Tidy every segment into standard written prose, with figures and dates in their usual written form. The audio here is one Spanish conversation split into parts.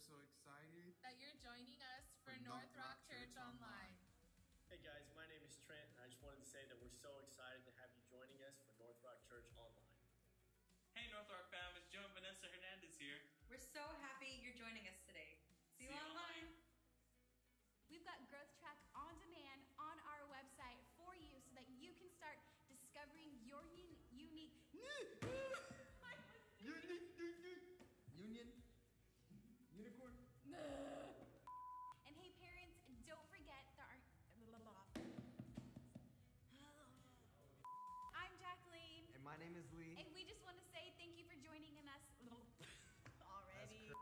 so excited that you're joining us for North Rock Church Online. Hey guys, my name is Trent, and I just wanted to say that we're so excited to have you joining us for North Rock Church Online. Hey North Rock fam, it's Joe and Vanessa Hernandez here. We're so happy you're joining us today. See you online. We've got Growth Track on demand on our website for you so that you can start discovering your unique unicorn. And hey parents, don't forget there are I'm Jacqueline. And my name is Lee. And we just want to say thank you for joining us already.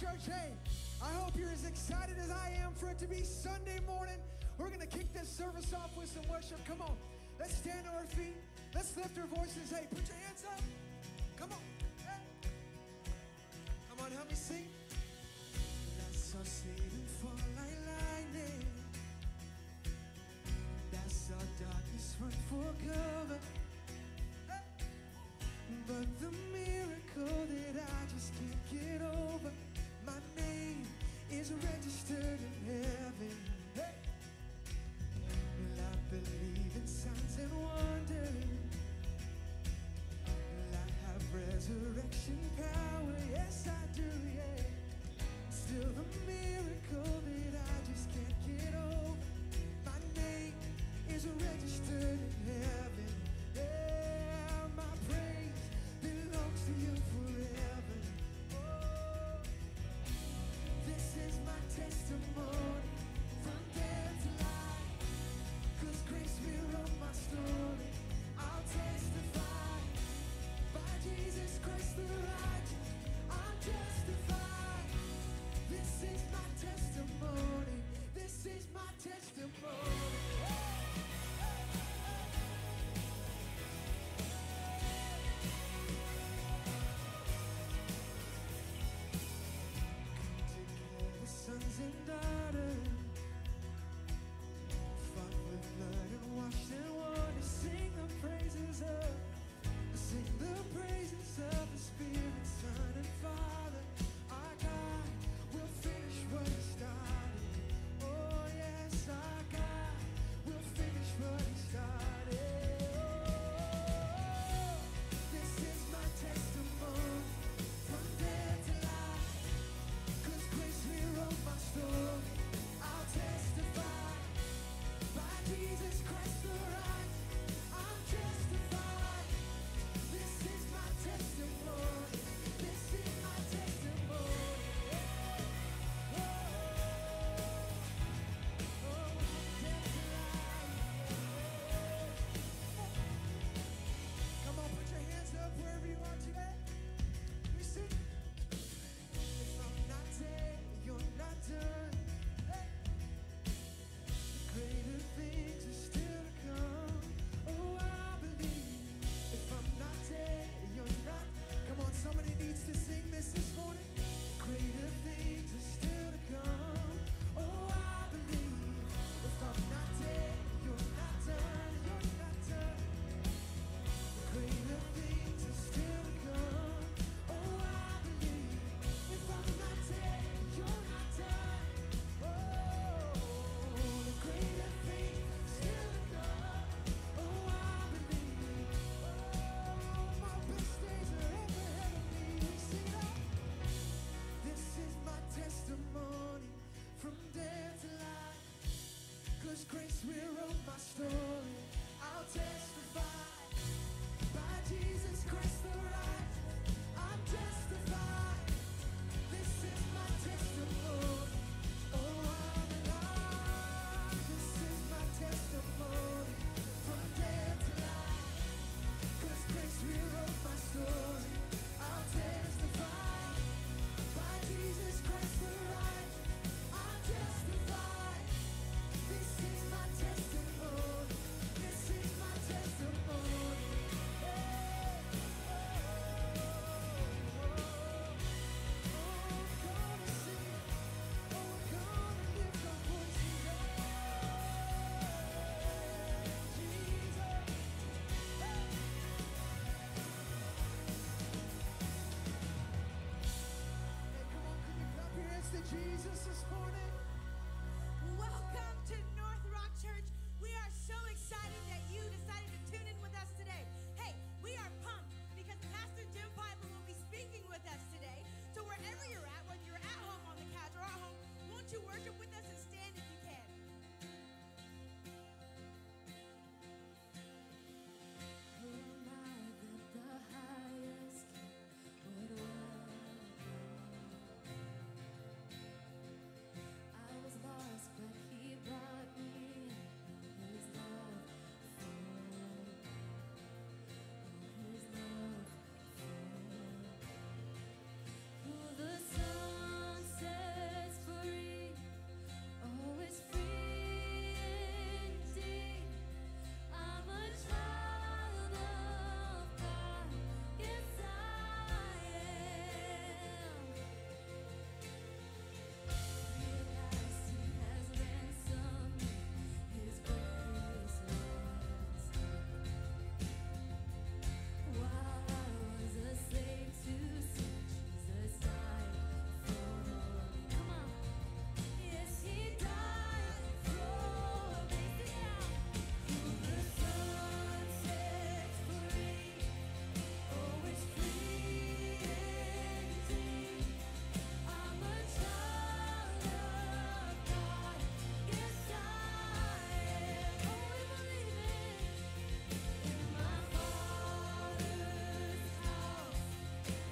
Church, hey, I hope you're as excited as I am for it to be Sunday morning. We're going to kick this service off with some worship. Come on, let's stand to our feet. Let's lift our voices. Hey, put your hands up. Come on. Hey. Come on, help me sing. That's our Satan fall like lightning. That's our darkness run for cover. Hey. But the miracle that I just can't get over, my name is registered in heaven. Hey. Well, I believe in signs and wonders. Well, I have resurrection power. Yes, I do, yeah. Still the miracle that I just can't get over, my name is registered in heaven. Yeah, my praise belongs to you forever. This is my testimony from death to life, 'cause grace rewrote my story. I'll testify. Jesus this morning. Welcome to North Rock Church. We are so excited that you decided to tune in with us today. Hey, we are pumped because Pastor Jim Piper will be speaking with us today. So wherever you're at, whether you're at home on the couch or at home, won't you worship with us and stand if you can? Who am I that the highest king would welcome? I was lost, but he brought me in. His love for me. His love for me. Who the sun sets free, always free indeed. I'm a child of God, yes I am. Realized He has ransomed me, His grace was while I was a slave to sin, Jesus died for me. Come on, yes He died for me. Who the sun sets free, always free indeed. I'm a child of God, yes I am. Oh, we believe it. In my Father's house,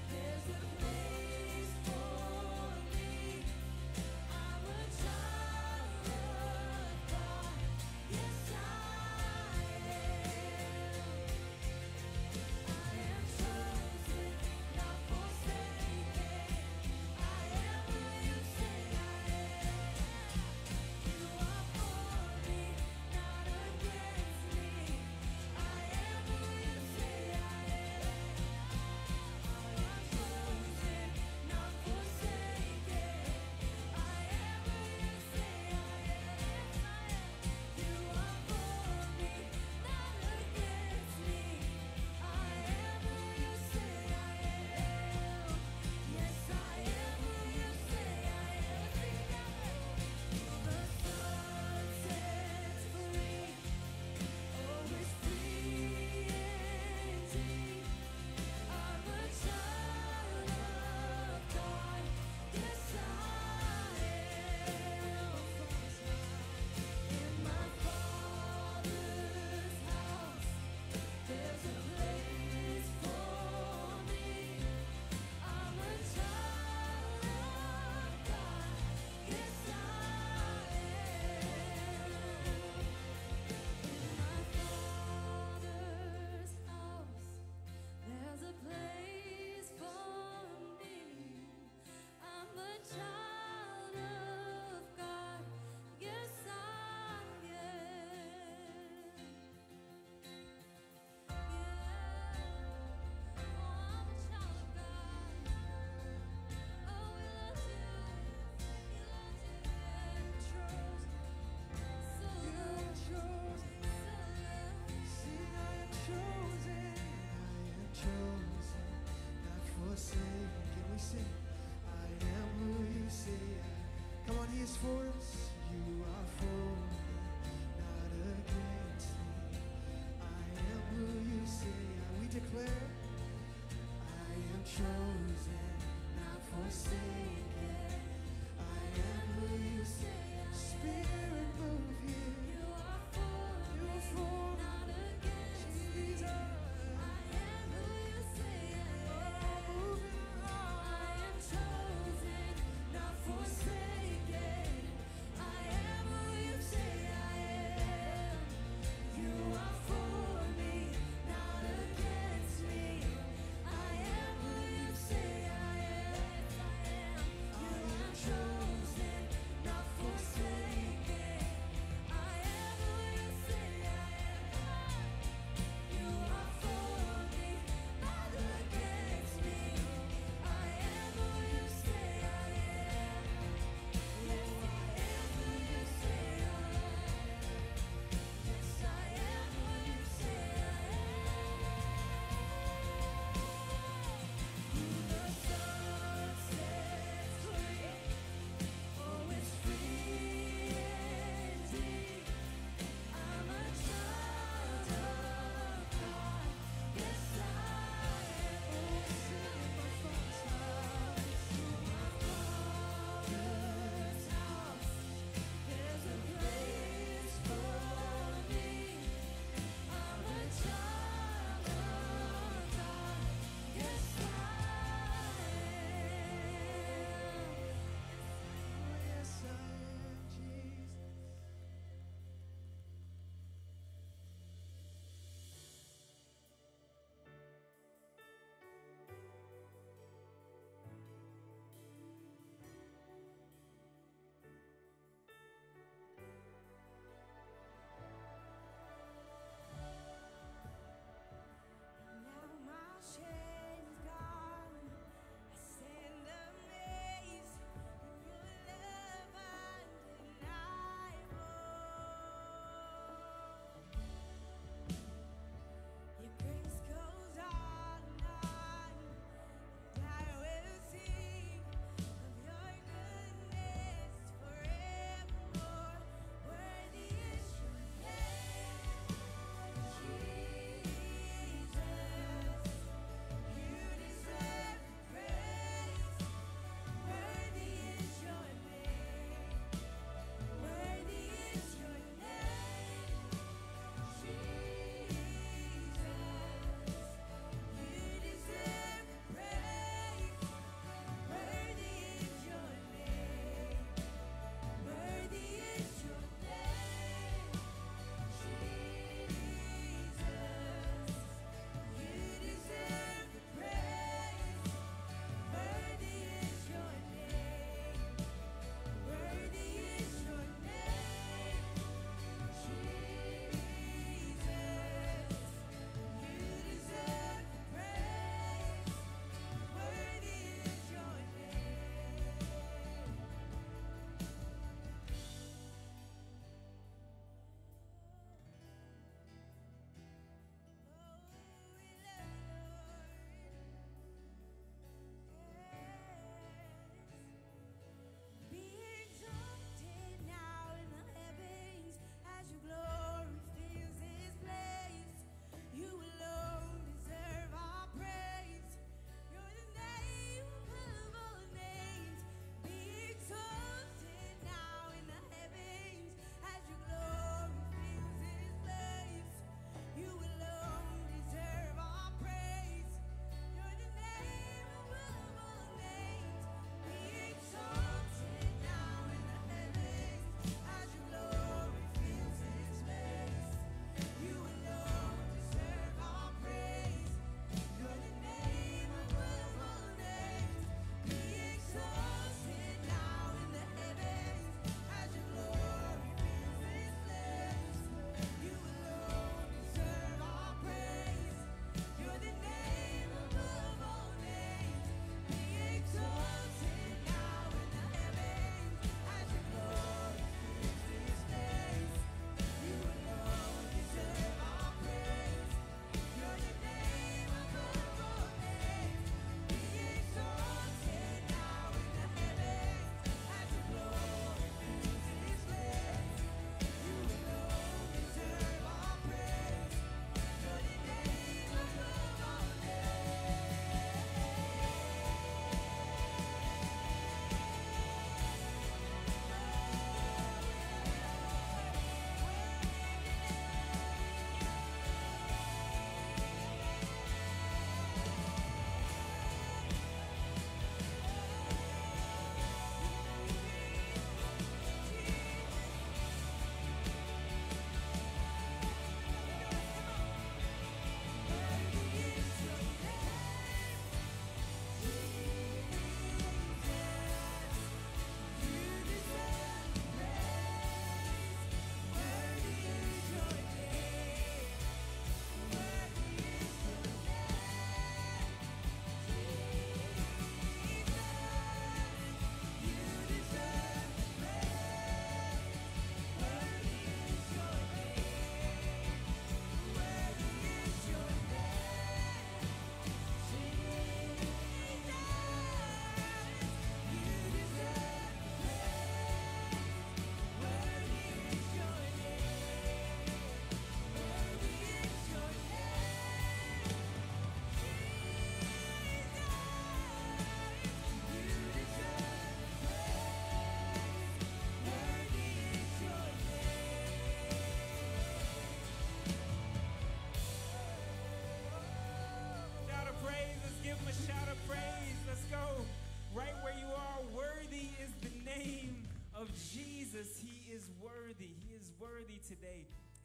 there's a place for me. I'm a child of God, yes I am chosen, not forsaken. I am who you say I am. You are for me, not against me. I am who you say I am. I am chosen, not forsaken. I am who you say I am. You are for me, not against me. I am who you say I am. Yes, I am who you say I am. The sun sets free, always free indeed. I'm a child of God, yes I am. In my Father's house, there's a place for me. I'm a child of God, yes I am. In my Father's house, there's a place for me. I'm a child of God, yes I am. Yeah, oh I'm a child of God. Oh we love you, we love you. Chosen, so loved, so loved. Sing, I am chosen. I am chosen, not forsaken. Can we sing? I am who you say I am. Come on, He is for us. You are for me, not against me. I am who you say I am. We declare, I am chosen, not forsaken. I am who you say I am. Spirit move here. You are for You me, are for me. not against me. Jesus. I am who you say I am. I am chosen, not forsaken. I am who you say I am. You are for me, not against me. I am who you say I am.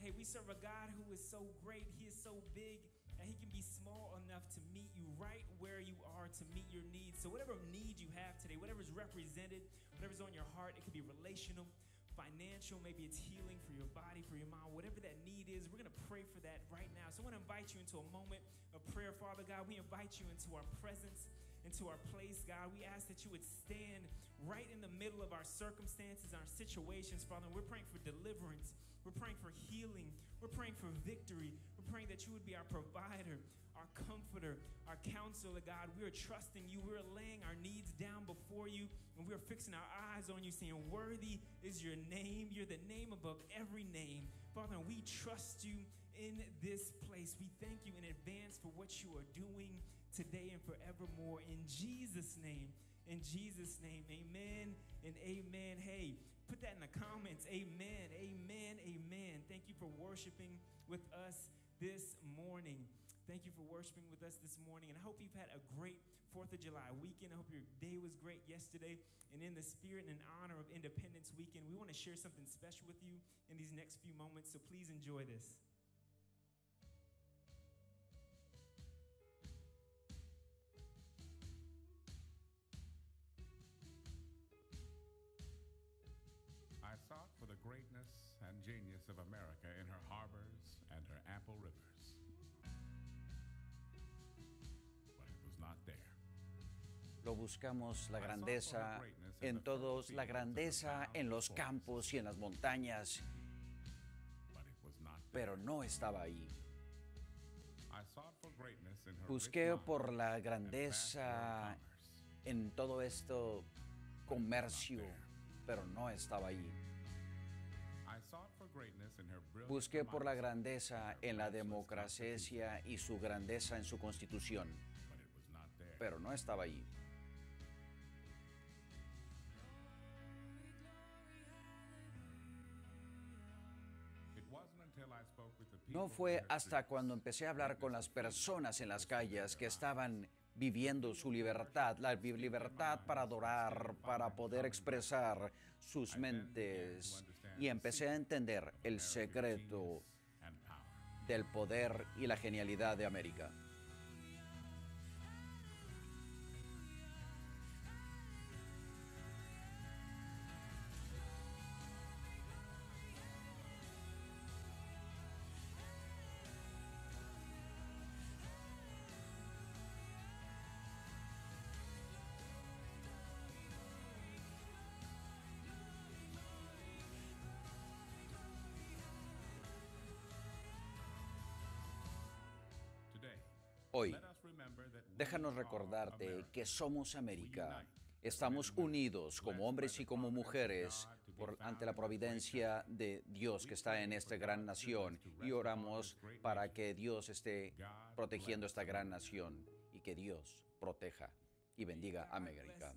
Hey, we serve a God who is so great. He is so big, and he can be small enough to meet you right where you are, to meet your needs. So whatever need you have today, whatever's represented, whatever's on your heart, it could be relational, financial, maybe it's healing for your body, for your mind, whatever that need is, we're going to pray for that right now. So I want to invite you into a moment of prayer. Father God, we invite you into our presence, into our place, God. We ask that you would stand right in the middle of our circumstances, our situations, Father. We're praying for deliverance. We're praying for healing. We're praying for victory. We're praying that you would be our provider, our comforter, our counselor, God. We are trusting you. We're laying our needs down before you, and we're fixing our eyes on you, saying, worthy is your name. You're the name above every name. Father, and we trust you in this place. We thank you in advance for what you are doing today and forevermore. In Jesus' name, amen and amen. Hey, put that in the comments. Amen, amen, amen. Thank you for worshiping with us this morning. Thank you for worshiping with us this morning. And I hope you've had a great 4th of July weekend. I hope your day was great yesterday. And in the spirit and honor of Independence Weekend, we want to share something special with you in these next few moments. So please enjoy this. I sought for the greatness and genius of America in her harbors and her ample rivers. But it was not there. Lo buscamos la grandeza en todos, la grandeza en los campos y en las montañas, pero no estaba ahí. Busqué por la grandeza en todo esto comercio, pero no estaba ahí. Busqué por la grandeza en la democracia y su grandeza en su constitución, pero no estaba ahí. No fue hasta cuando empecé a hablar con las personas en las calles que estaban viviendo su libertad, la libertad para adorar, para poder expresar sus mentes, y empecé a entender el secreto del poder y la genialidad de América. Hoy, déjanos recordarte que somos América. Estamos unidos como hombres y como mujeres ante la providencia de Dios que está en esta gran nación, y oramos para que Dios esté protegiendo esta gran nación y que Dios proteja y bendiga a América.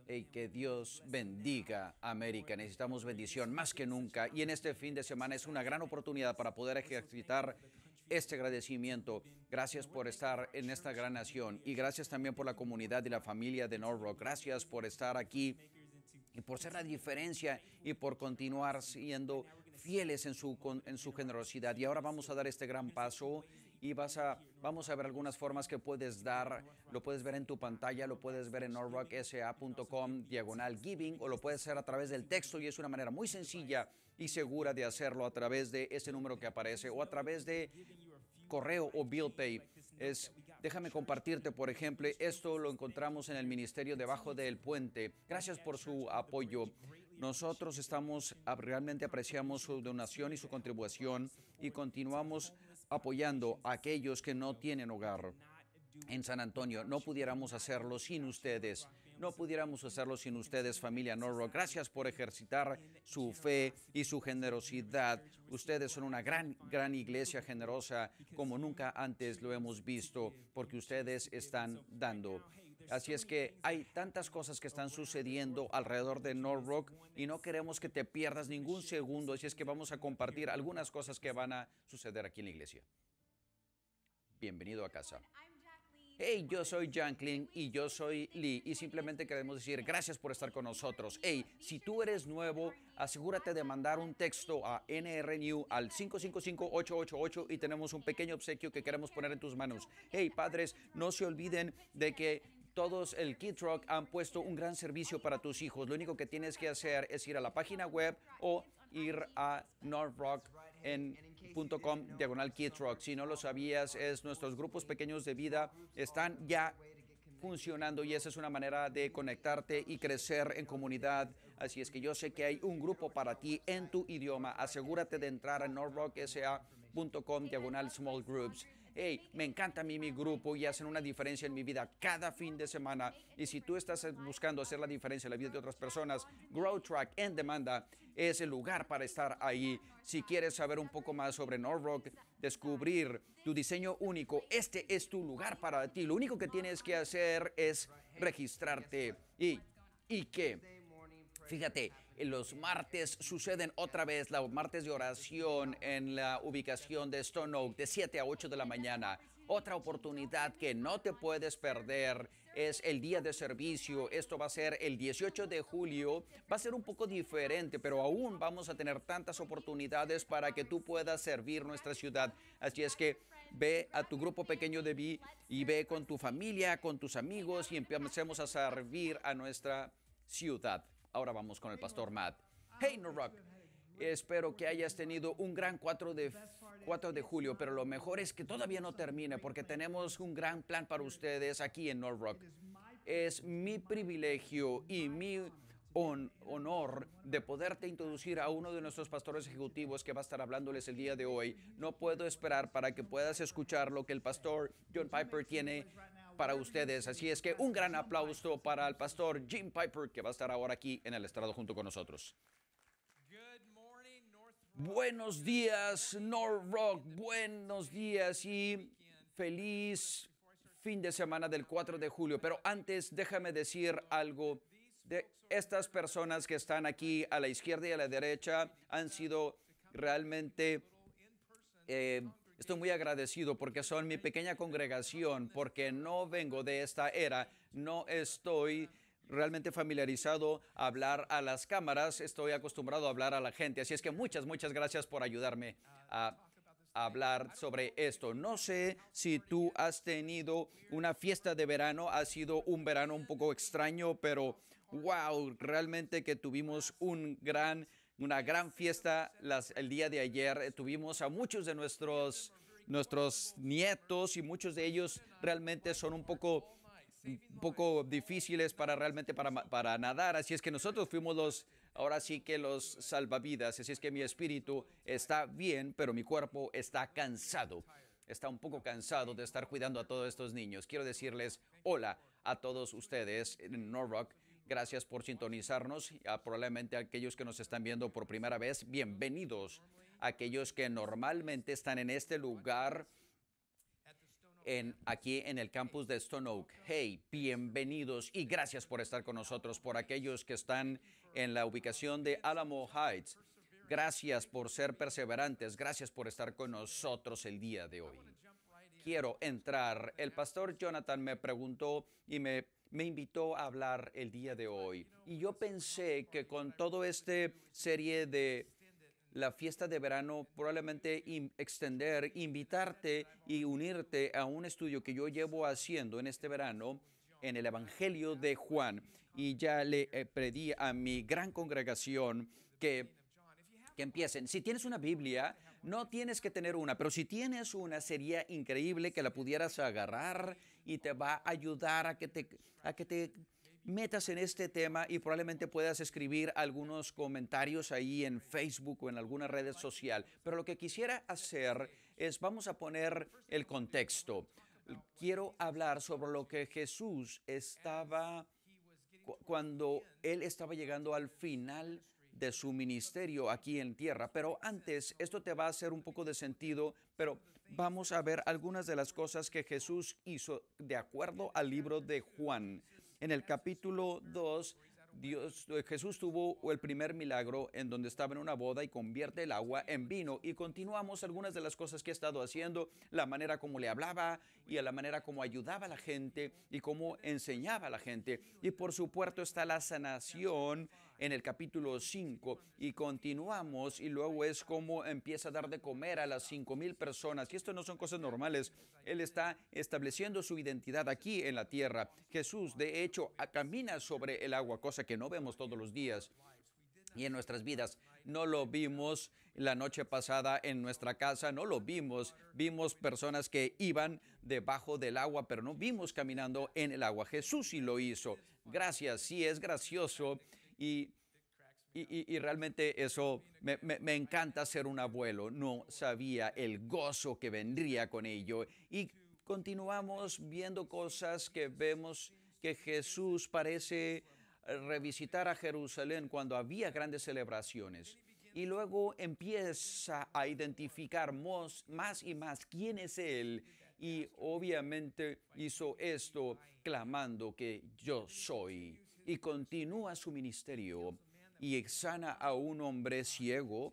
Y que Dios bendiga a América. Necesitamos bendición más que nunca, y en este fin de semana es una gran oportunidad para poder ejercitar este agradecimiento. Gracias por estar en esta gran nación, y gracias también por la comunidad y la familia de North Rock. Gracias por estar aquí y por ser la diferencia y por continuar siendo fieles en su generosidad. Y ahora vamos a dar este gran paso, y vamos a ver algunas formas que puedes dar. Lo puedes ver en tu pantalla, lo puedes ver en northrocksa.com/giving, o lo puedes hacer a través del texto, y es una manera muy sencilla y segura de hacerlo a través de ese número que aparece, o a través de correo o bill pay. Déjame compartirte, por ejemplo, esto lo encontramos en el ministerio Debajo del Puente. Gracias por su apoyo. Nosotros realmente apreciamos su donación y su contribución, y continuamos apoyando a aquellos que no tienen hogar en San Antonio. No pudiéramos hacerlo sin ustedes. No pudiéramos hacerlo sin ustedes, familia North Rock. Gracias por ejercitar su fe y su generosidad. Ustedes son una gran iglesia generosa como nunca antes lo hemos visto, porque ustedes están dando. Así es que hay tantas cosas que están sucediendo alrededor de North Rock, y no queremos que te pierdas ningún segundo. Así es que vamos a compartir algunas cosas que van a suceder aquí en la iglesia. Bienvenido a casa. I'm Jacqueline. Hey, yo soy Janklin y yo soy Lee y simplemente queremos decir gracias por estar con nosotros. Hey, si tú eres nuevo, asegúrate de mandar un texto a NRNew al 555-888 y tenemos un pequeño obsequio que queremos poner en tus manos. Hey, padres, no se olviden de que todos el Kid Rock han puesto un gran servicio para tus hijos. Lo único que tienes que hacer es ir a la página web o ir a northrock.com/Kid Rock. Si no lo sabías, nuestros grupos pequeños de vida están ya funcionando y esa es una manera de conectarte y crecer en comunidad. Así es que yo sé que hay un grupo para ti en tu idioma. Asegúrate de entrar a northrocksa.com/small groups. Hey, me encanta a mí mi grupo y hacen una diferencia en mi vida cada fin de semana. Y si tú estás buscando hacer la diferencia en la vida de otras personas, Grow Track en demanda es el lugar para estar ahí. Si quieres saber un poco más sobre Northrock, descubrir tu diseño único, este es tu lugar para ti. Lo único que tienes que hacer es registrarte. ¿Y qué? Fíjate, los martes suceden otra vez, los martes de oración en la ubicación de Stone Oak de 7 a 8 de la mañana. Otra oportunidad que no te puedes perder es el día de servicio. Esto va a ser el 18 de julio. Va a ser un poco diferente, pero aún vamos a tener tantas oportunidades para que tú puedas servir nuestra ciudad. Así es que ve a tu grupo pequeño de V y ve con tu familia, con tus amigos y empecemos a servir a nuestra ciudad. Ahora vamos con el pastor Matt. Hey, Northrock. Espero que hayas tenido un gran 4 de julio, pero lo mejor es que todavía no termine porque tenemos un gran plan para ustedes aquí en Northrock. Es mi privilegio y mi honor de poderte introducir a uno de nuestros pastores ejecutivos que va a estar hablándoles el día de hoy. No puedo esperar para que puedas escuchar lo que el pastor John Piper tiene para ustedes. Así es que un gran aplauso para el pastor Jim Piper, que va a estar ahora aquí en el estrado junto con nosotros. Buenos días, Northrock. Buenos días y feliz fin de semana del 4 de julio. Pero antes, déjame decir algo. De estas personas que están aquí a la izquierda y a la derecha han sido realmente... Estoy muy agradecido porque son mi pequeña congregación, porque no vengo de esta era, no estoy realmente familiarizado a hablar a las cámaras, estoy acostumbrado a hablar a la gente. Así es que muchas gracias por ayudarme a hablar sobre esto. No sé si tú has tenido una fiesta de verano, ha sido un verano un poco extraño, pero wow, realmente que tuvimos una gran fiesta el día de ayer. Tuvimos a muchos de nuestros nietos y muchos de ellos realmente son un poco difíciles para nadar. Así es que nosotros fuimos ahora sí que los salvavidas. Así es que mi espíritu está bien, pero mi cuerpo está cansado. Está un poco cansado de estar cuidando a todos estos niños. Quiero decirles hola a todos ustedes en Northrock. Gracias por sintonizarnos. Probablemente aquellos que nos están viendo por primera vez, bienvenidos. Aquellos que normalmente están en este lugar, aquí en el campus de Stone Oak. Hey, bienvenidos y gracias por estar con nosotros. Por aquellos que están en la ubicación de Alamo Heights, gracias por ser perseverantes. Gracias por estar con nosotros el día de hoy. Quiero entrar. El pastor Jonathan me preguntó y me invitó a hablar el día de hoy. Y yo pensé que con toda esta serie de la fiesta de verano, probablemente invitarte y unirte a un estudio que yo llevo haciendo en este verano en el Evangelio de Juan. Y ya le pedí a mi gran congregación que empiecen. Si tienes una Biblia, no tienes que tener una, pero si tienes una, sería increíble que la pudieras agarrar y te va a ayudar a que te metas en este tema y probablemente puedas escribir algunos comentarios ahí en Facebook o en alguna red social. Pero lo que quisiera hacer es, vamos a poner el contexto. Quiero hablar sobre lo que Jesús cuando Él estaba llegando al final de su ministerio aquí en tierra. Pero antes, esto te va a hacer un poco de sentido, pero vamos a ver algunas de las cosas que Jesús hizo de acuerdo al libro de Juan. En el capítulo 2 Jesús tuvo el primer milagro en donde estaba en una boda y convierte el agua en vino. Y continuamos algunas de las cosas que ha estado haciendo, la manera como le hablaba y a la manera como ayudaba a la gente y cómo enseñaba a la gente. Y por supuesto está la sanación en el capítulo 5 y continuamos y luego es como empieza a dar de comer a las 5,000 personas. Y esto no son cosas normales. Él está estableciendo su identidad aquí en la tierra. Jesús, de hecho, camina sobre el agua, cosa que no vemos todos los días. Y en nuestras vidas no lo vimos la noche pasada en nuestra casa, no lo vimos. Vimos personas que iban debajo del agua, pero no vimos caminando en el agua. Jesús sí lo hizo. Gracias, sí es gracioso. Y realmente eso me encanta ser un abuelo. No sabía el gozo que vendría con ello. Y continuamos viendo cosas que vemos que Jesús parece revisitar a Jerusalén cuando había grandes celebraciones. Y luego empieza a identificar más y más quién es Él. Y obviamente hizo esto clamando que yo soy. Y continúa su ministerio y sana a un hombre ciego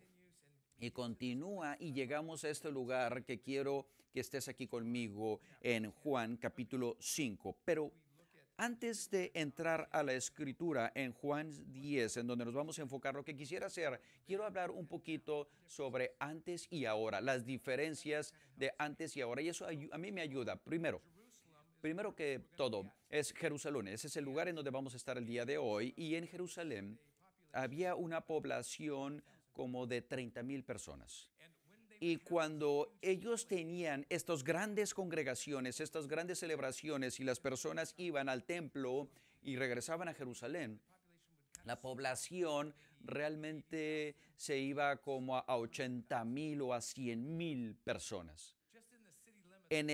y continúa y llegamos a este lugar que quiero que estés aquí conmigo en Juan capítulo 5. Pero antes de entrar a la escritura en Juan 10, en donde nos vamos a enfocar, lo que quisiera hacer, quiero hablar un poquito sobre antes y ahora, las diferencias de antes y ahora. Y eso a mí me ayuda. Primero que todo, es Jerusalén. Ese es el lugar en donde vamos a estar el día de hoy. Y en Jerusalén había una población como de 30,000 personas. Y cuando ellos tenían estas grandes congregaciones, estas grandes celebraciones, y las personas iban al templo y regresaban a Jerusalén, la población realmente se iba como a 80,000 o a 100,000 personas. En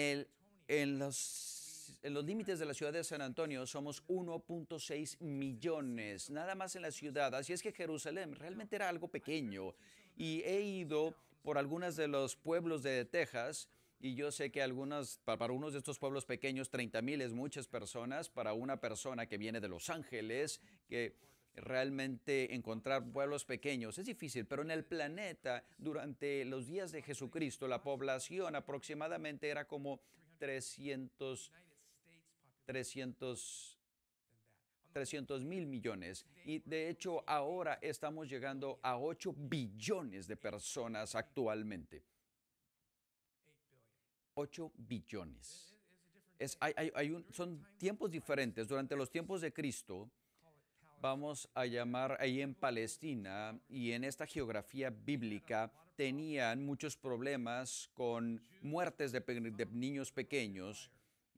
los límites de la ciudad de San Antonio somos 1.6 millones, nada más en la ciudad. Así es que Jerusalén realmente era algo pequeño. Y he ido por algunos de los pueblos de Texas, y yo sé que para unos de estos pueblos pequeños, 30,000 es muchas personas. Para una persona que viene de Los Ángeles, que realmente encontrar pueblos pequeños es difícil, pero en el planeta, durante los días de Jesucristo, la población aproximadamente era como 300,000 millones. Y de hecho ahora estamos llegando a 8 billones de personas actualmente. 8 billones. Son tiempos diferentes. Durante los tiempos de Cristo, vamos a llamar ahí en Palestina y en esta geografía bíblica, tenían muchos problemas con muertes de niños pequeños.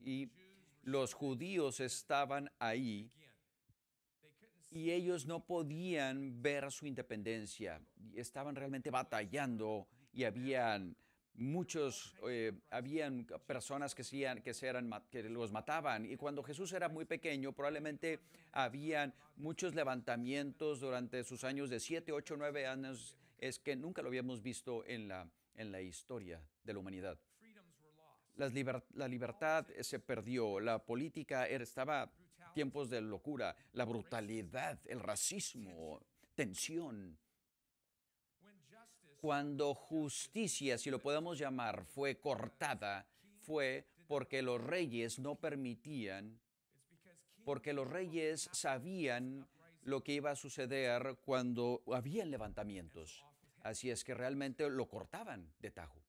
Y los judíos estaban ahí y ellos no podían ver su independencia. Estaban realmente batallando y habían personas que los mataban. Y cuando Jesús era muy pequeño, probablemente habían muchos levantamientos durante sus años de 7, 8, 9 años. Es que nunca lo habíamos visto en la historia de la humanidad. La libertad se perdió, la política estaba tiempos de locura, la brutalidad, el racismo, tensión. Cuando justicia, si lo podemos llamar, fue cortada, fue porque los reyes no permitían, porque los reyes sabían lo que iba a suceder cuando había levantamientos. Así es que realmente lo cortaban de tajo.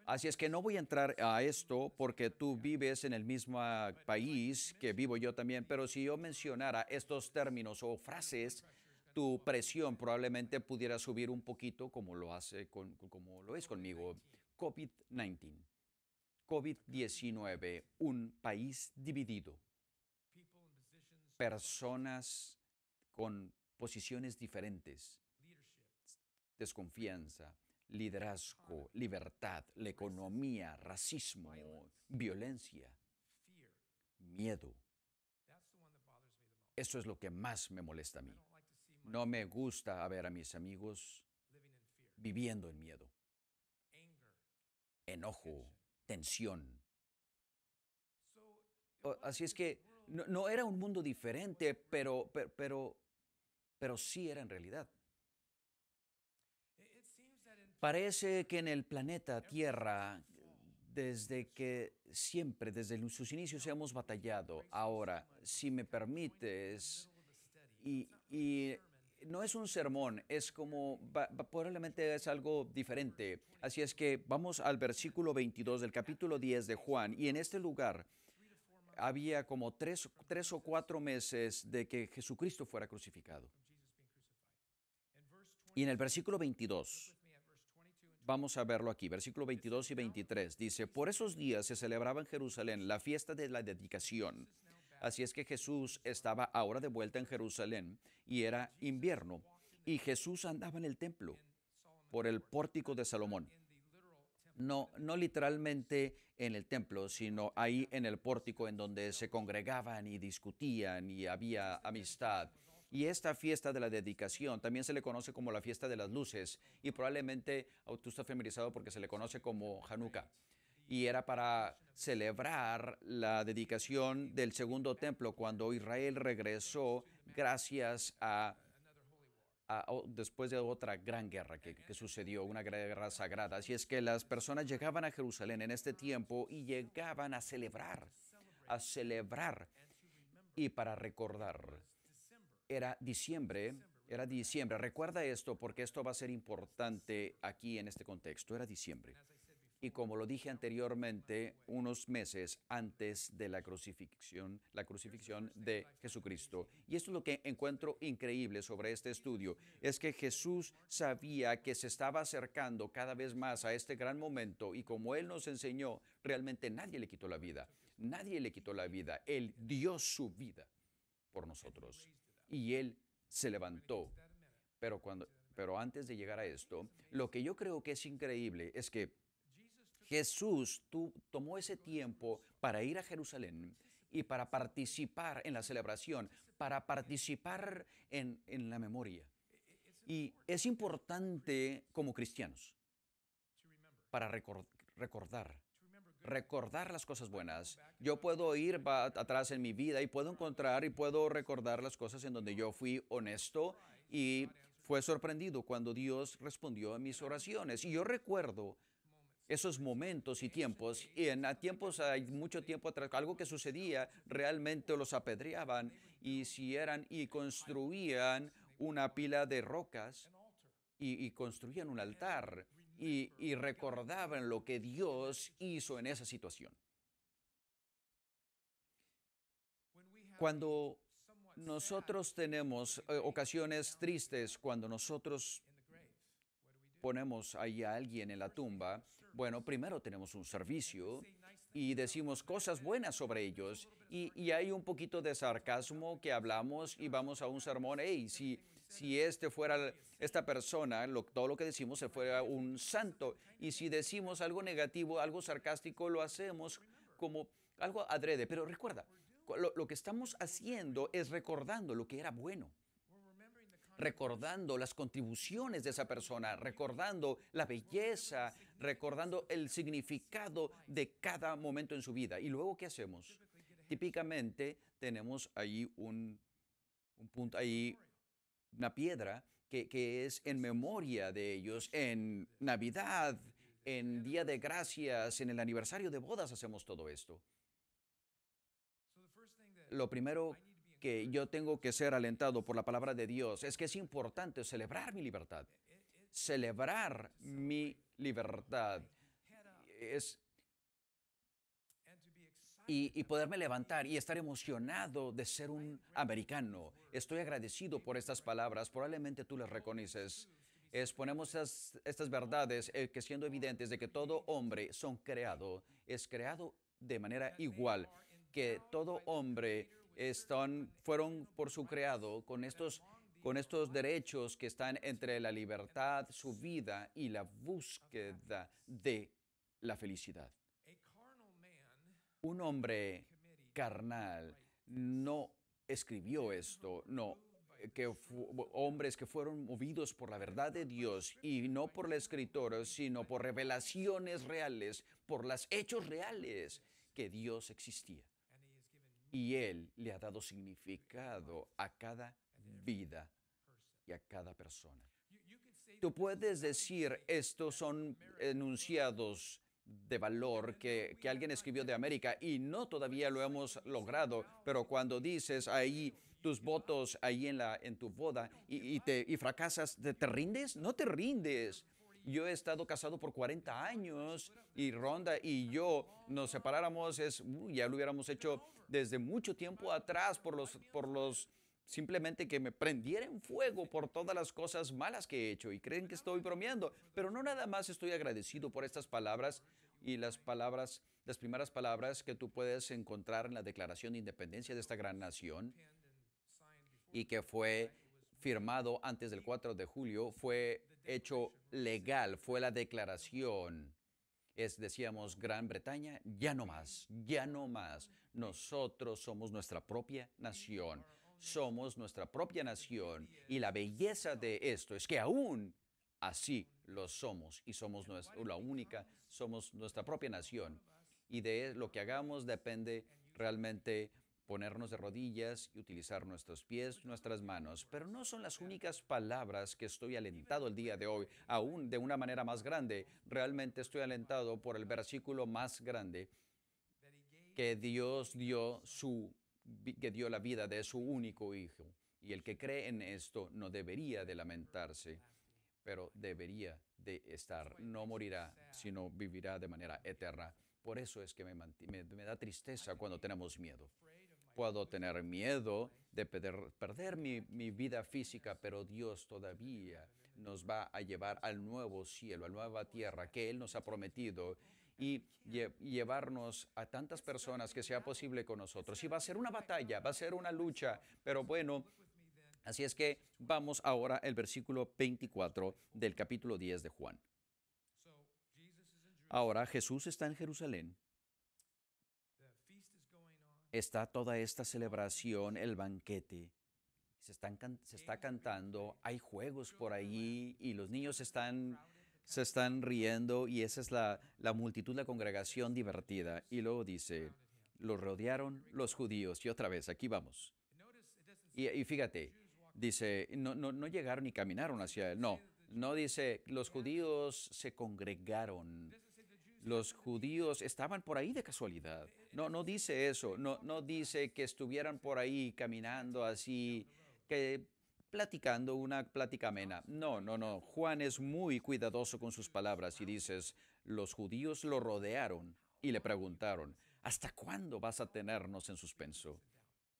Así es que no voy a entrar a esto porque tú vives en el mismo país que vivo yo también, pero si yo mencionara estos términos o frases, tu presión probablemente pudiera subir un poquito como lo es conmigo. COVID-19, un país dividido, personas con posiciones diferentes, desconfianza, liderazgo, libertad, la economía, racismo, violencia, miedo. Eso es lo que más me molesta a mí. No me gusta ver a mis amigos viviendo en miedo, enojo, tensión. Así es que No era un mundo diferente, pero sí era en realidad. Parece que en el planeta Tierra, desde que siempre, desde sus inicios hemos batallado. Ahora, si me permites, y no es un sermón, es como, probablemente es algo diferente. Así es que vamos al versículo 22 del capítulo 10 de Juan, y en este lugar había como tres o 4 meses de que Jesucristo fuera crucificado. Y en el versículo 22, vamos a verlo aquí, versículo 22 y 23, dice, por esos días se celebraba en Jerusalén la fiesta de la dedicación. Así es que Jesús estaba ahora de vuelta en Jerusalén y era invierno. Y Jesús andaba en el templo, por el pórtico de Salomón. No literalmente en el templo, sino ahí en el pórtico en donde se congregaban y discutían y había amistad. Y esta fiesta de la dedicación también se le conoce como la fiesta de las luces y probablemente tú estás familiarizado porque se le conoce como Hanukkah. Y era para celebrar la dedicación del segundo templo cuando Israel regresó gracias después de otra gran guerra que sucedió, una guerra sagrada. Así es que las personas llegaban a Jerusalén en este tiempo y llegaban a celebrar y para recordar. Era diciembre. Recuerda esto porque esto va a ser importante aquí en este contexto. Era diciembre. Y como lo dije anteriormente, unos meses antes de la crucifixión de Jesucristo. Y esto es lo que encuentro increíble sobre este estudio, es que Jesús sabía que se estaba acercando cada vez más a este gran momento y como Él nos enseñó, realmente nadie le quitó la vida. Nadie le quitó la vida. Él dio su vida por nosotros y Él se levantó. Pero antes de llegar a esto, lo que yo creo que es increíble es que Jesús tomó ese tiempo para ir a Jerusalén y para participar en la celebración, para participar en la memoria. Y es importante como cristianos para recordar las cosas buenas. Yo puedo ir atrás en mi vida y puedo encontrar y puedo recordar las cosas en donde yo fui honesto y fue sorprendido cuando Dios respondió a mis oraciones. Y yo recuerdo esos momentos y tiempos, y en tiempos, hay mucho tiempo atrás, algo que sucedía, realmente los apedreaban y construían una pila de rocas y construían un altar y recordaban lo que Dios hizo en esa situación. Cuando nosotros tenemos ocasiones tristes, cuando nosotros ponemos ahí a alguien en la tumba, bueno, primero tenemos un servicio y decimos cosas buenas sobre ellos y hay un poquito de sarcasmo que hablamos y vamos a un sermón. Hey, si esta persona, todo lo que decimos se fuera un santo, y si decimos algo negativo, algo sarcástico, lo hacemos como algo adrede. Pero recuerda, lo que estamos haciendo es recordando lo que era bueno. Recordando las contribuciones de esa persona, recordando la belleza, recordando el significado de cada momento en su vida. ¿Y luego qué hacemos? Típicamente tenemos ahí un punto, ahí una piedra que es en memoria de ellos. En Navidad, en Día de Gracias, en el aniversario de bodas hacemos todo esto. Lo primero que yo tengo que ser alentado por la palabra de Dios es que es importante celebrar mi libertad. Celebrar mi libertad y poderme levantar y estar emocionado de ser un americano. Estoy agradecido por estas palabras. Probablemente tú las reconoces. Ponemos estas verdades que siendo evidentes de que todo hombre es creado de manera igual, que todo hombre fueron por su creado con estos derechos que están entre la libertad, su vida y la búsqueda de la felicidad. Un hombre carnal no escribió esto, no, hombres que fueron movidos por la verdad de Dios y no por el escritor, sino por revelaciones reales, por los hechos reales que Dios existía. y Él le ha dado significado a cada vida y a cada persona. Tú puedes decir, estos son enunciados de valor que alguien escribió de América y no todavía lo hemos logrado, pero cuando dices ahí tus votos ahí en tu boda y fracasas, ¿te rindes? No te rindes. Yo he estado casado por 40 años y Rhonda y yo nos separáramos, ya lo hubiéramos hecho desde mucho tiempo atrás por los simplemente que me prendiera en fuego por todas las cosas malas que he hecho y creen que estoy bromeando, pero no nada más estoy agradecido por estas palabras y las primeras palabras que tú puedes encontrar en la Declaración de Independencia de esta gran nación y que fue firmado antes del 4 de julio, fue hecho legal, fue la declaración. Decíamos, Gran Bretaña, ya no más, ya no más. Nosotros somos nuestra propia nación. Somos nuestra propia nación y la belleza de esto es que aún así lo somos y somos somos nuestra propia nación y de lo que hagamos depende realmente ponernos de rodillas y utilizar nuestros pies, nuestras manos, pero no son las únicas palabras que estoy alentado el día de hoy, aún de una manera más grande, realmente estoy alentado por el versículo más grande que Dios que dio la vida de su único Hijo. Y el que cree en esto no debería de lamentarse, pero debería de no morirá, sino vivirá de manera eterna. Por eso es que me da tristeza cuando tenemos miedo. Puedo tener miedo de perder mi vida física, pero Dios todavía nos va a llevar al nuevo cielo, a la nueva tierra que Él nos ha prometido y llevarnos a tantas personas que sea posible con nosotros. Y va a ser una batalla, va a ser una lucha, pero bueno, así es que vamos ahora al versículo 24 del capítulo 10 de Juan. Ahora Jesús está en Jerusalén. Está toda esta celebración, el banquete. Se está cantando, hay juegos por allí y los niños se están riendo y esa es la multitud, la congregación divertida. Y luego dice, los rodearon los judíos. Y otra vez, aquí vamos. Y fíjate, dice, no llegaron ni caminaron hacia él. No dice, los judíos se congregaron. Los judíos estaban por ahí de casualidad. No dice eso. No dice que estuvieran por ahí caminando así, que platicando una plática amena. No. Juan es muy cuidadoso con sus palabras y dices, los judíos lo rodearon y le preguntaron, ¿hasta cuándo vas a tenernos en suspenso?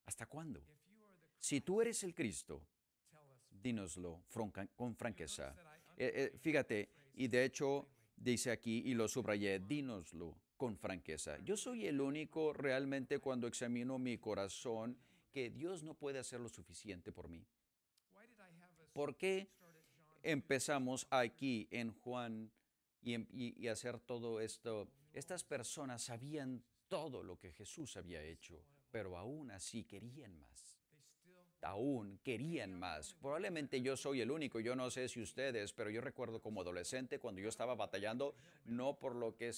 ¿Hasta cuándo? Si tú eres el Cristo, dínoslo con franqueza. Fíjate, y de hecho dice aquí, y lo subrayé, dínoslo con franqueza. Yo soy el único realmente cuando examino mi corazón que Dios no puede hacer lo suficiente por mí. ¿Por qué empezamos aquí en Juan y hacer todo esto? Estas personas sabían todo lo que Jesús había hecho, pero aún así querían más. Aún querían más. Probablemente yo soy el único, yo no sé si ustedes, pero yo recuerdo como adolescente cuando yo estaba batallando, no por lo que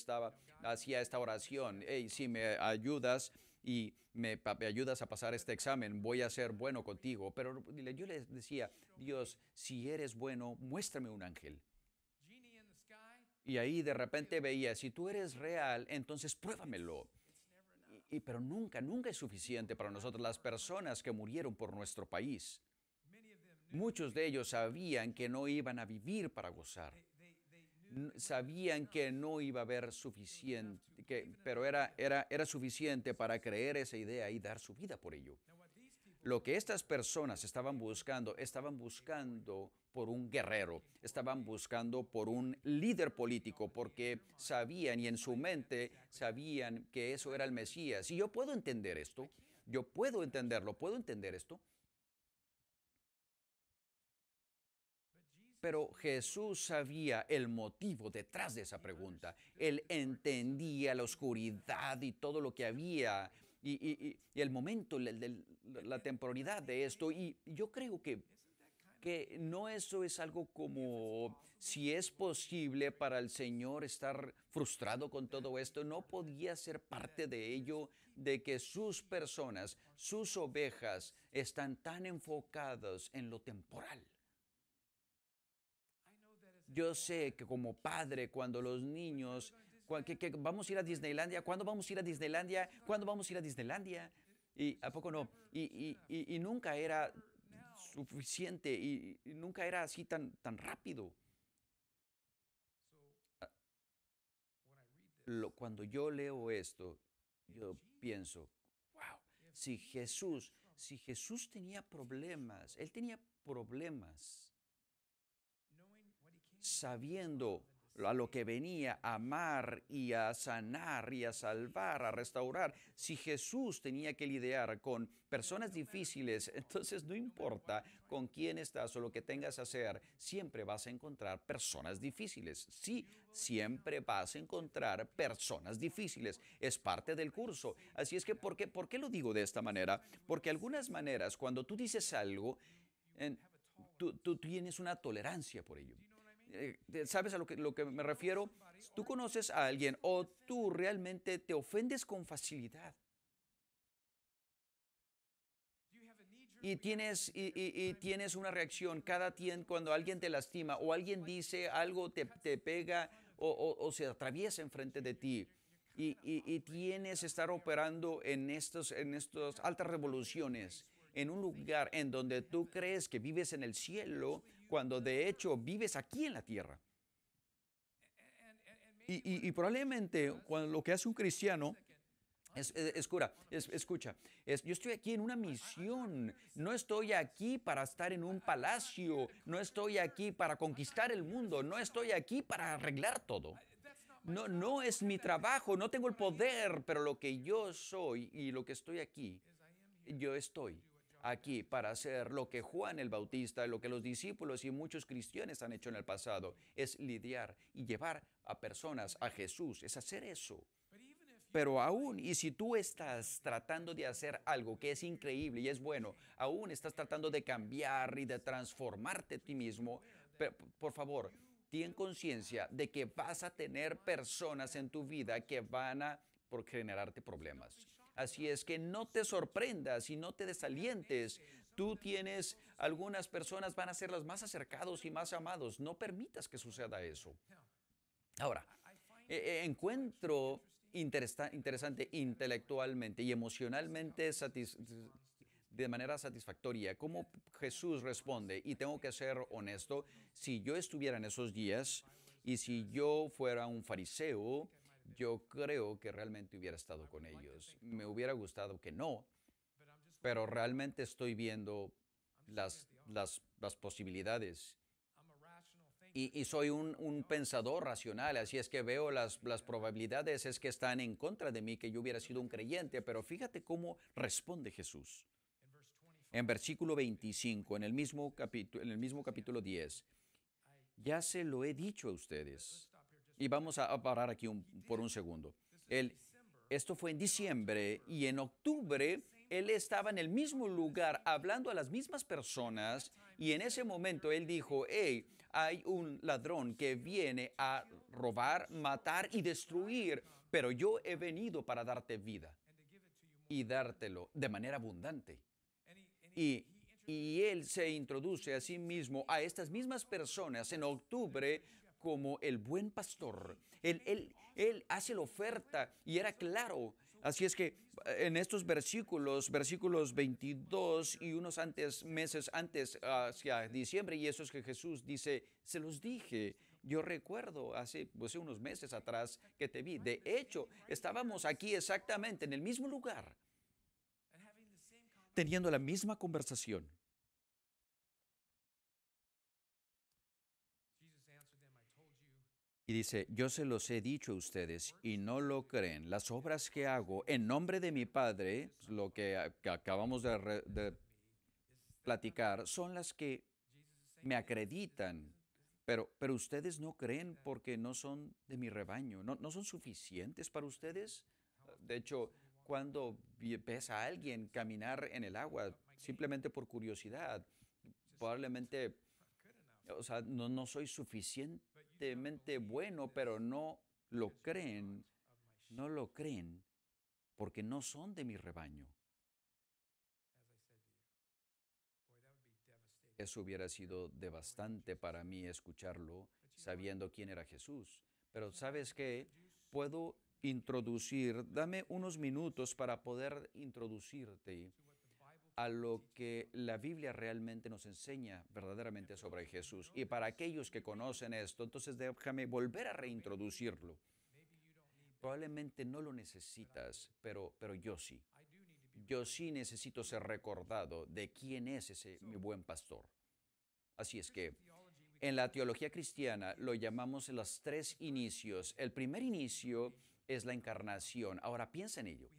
hacía esta oración, hey, si me ayudas y me ayudas a pasar este examen, voy a ser bueno contigo. Pero yo les decía, Dios, si eres bueno, muéstrame un ángel. Y ahí de repente veía, si tú eres real, entonces pruébamelo. Pero nunca es suficiente para nosotros. Las personas que murieron por nuestro país, muchos de ellos sabían que no iban a vivir para gozar. Sabían que no iba a haber suficiente, pero era suficiente para creer esa idea y dar su vida por ello. Lo que estas personas estaban buscando por un guerrero, estaban buscando por un líder político, porque sabían y en su mente sabían que eso era el Mesías. Y yo puedo entender esto, yo puedo entenderlo, puedo entender esto. Pero Jesús sabía el motivo detrás de esa pregunta. Él entendía la oscuridad y todo lo que había y el momento, la temporalidad de esto. Y yo creo que que no eso es algo como si es posible para el Señor estar frustrado con todo esto, no podía ser parte de ello, de que sus personas, sus ovejas, están tan enfocadas en lo temporal. Yo sé que como padre, cuando los niños, que vamos a ir a Disneylandia, ¿cuándo vamos a ir a Disneylandia? ¿Cuándo vamos a ir a Disneylandia? Y ¿a poco no? Y nunca era suficiente y nunca era así tan rápido. Cuando yo leo esto, yo pienso, wow, si Jesús tenía problemas, Él tenía problemas sabiendo a lo que venía a amar y a sanar y a salvar, a restaurar. Si Jesús tenía que lidiar con personas difíciles, entonces no importa con quién estás o lo que tengas que hacer, siempre vas a encontrar personas difíciles. Sí, siempre vas a encontrar personas difíciles. Es parte del curso. Así es que, ¿por qué lo digo de esta manera? Porque algunas maneras, cuando tú dices algo, tú tienes una tolerancia por ello. ¿Sabes a lo que me refiero? Tú conoces a alguien o tú realmente te ofendes con facilidad. Y tienes una reacción cada tiempo cuando alguien te lastima o alguien dice algo, te pega o se atraviesa enfrente de ti. Y tienes que estar operando en estas altas revoluciones, en un lugar en donde tú crees que vives en el cielo, cuando de hecho vives aquí en la tierra. Y probablemente cuando lo que hace un cristiano escucha, yo estoy aquí en una misión, no estoy aquí para estar en un palacio, no estoy aquí para conquistar el mundo, no estoy aquí para arreglar todo. No es mi trabajo, no tengo el poder, pero lo que yo soy y lo que estoy aquí, yo estoy aquí para hacer lo que Juan el Bautista, lo que los discípulos y muchos cristianos han hecho en el pasado, es lidiar y llevar a personas a Jesús, es hacer eso. Pero aún, y si tú estás tratando de hacer algo que es increíble y es bueno, aún estás tratando de cambiar y de transformarte a ti mismo, por favor, ten conciencia de que vas a tener personas en tu vida que van a generarte problemas. Así es que no te sorprendas y no te desalientes. Tú tienes, algunas personas van a ser las más acercados y más amados. No permitas que suceda eso. Ahora, encuentro interesante intelectualmente y emocionalmente de manera satisfactoria cómo Jesús responde. Y tengo que ser honesto, si yo estuviera en esos días y si yo fuera un fariseo, yo creo que realmente hubiera estado con ellos. Me hubiera gustado que no, pero realmente estoy viendo las posibilidades. Y soy un pensador racional, así es que veo las probabilidades es que están en contra de mí, que yo hubiera sido un creyente, pero fíjate cómo responde Jesús. En versículo 25, en el mismo capítulo 10, ya se lo he dicho a ustedes. Y vamos a parar aquí por un segundo. Esto fue en diciembre y en octubre él estaba en el mismo lugar hablando a las mismas personas y en ese momento él dijo, hey, hay un ladrón que viene a robar, matar y destruir, pero yo he venido para darte vida y dártelo de manera abundante. Y él se introduce a sí mismo a estas mismas personas en octubre como el buen pastor. Él hace la oferta y era claro. Así es que en estos versículos 22 y unos meses antes, hacia diciembre, y eso es que Jesús dice, se los dije. Yo recuerdo hace unos meses atrás que te vi. De hecho, estábamos aquí exactamente en el mismo lugar, teniendo la misma conversación. Y dice, yo se los he dicho a ustedes y no lo creen. Las obras que hago en nombre de mi Padre, lo que acabamos de platicar, son las que me acreditan. Pero ustedes no creen porque no son de mi rebaño. ¿No son suficientes para ustedes? De hecho, cuando ves a alguien caminar en el agua simplemente por curiosidad, probablemente, o sea, no soy suficientemente bueno, pero no lo creen, no lo creen porque no son de mi rebaño. Eso hubiera sido devastante para mí escucharlo sabiendo quién era Jesús. Pero ¿sabes qué? Puedo introducir, dame unos minutos para poder introducirte a lo que la Biblia realmente nos enseña verdaderamente sobre Jesús. Y para aquellos que conocen esto, entonces déjame volver a reintroducirlo. Probablemente no lo necesitas, pero yo sí. Yo sí necesito ser recordado de quién es ese mi buen pastor. Así es que en la teología cristiana lo llamamos los 3 inicios. El primer inicio es la encarnación. Ahora piensa en ello.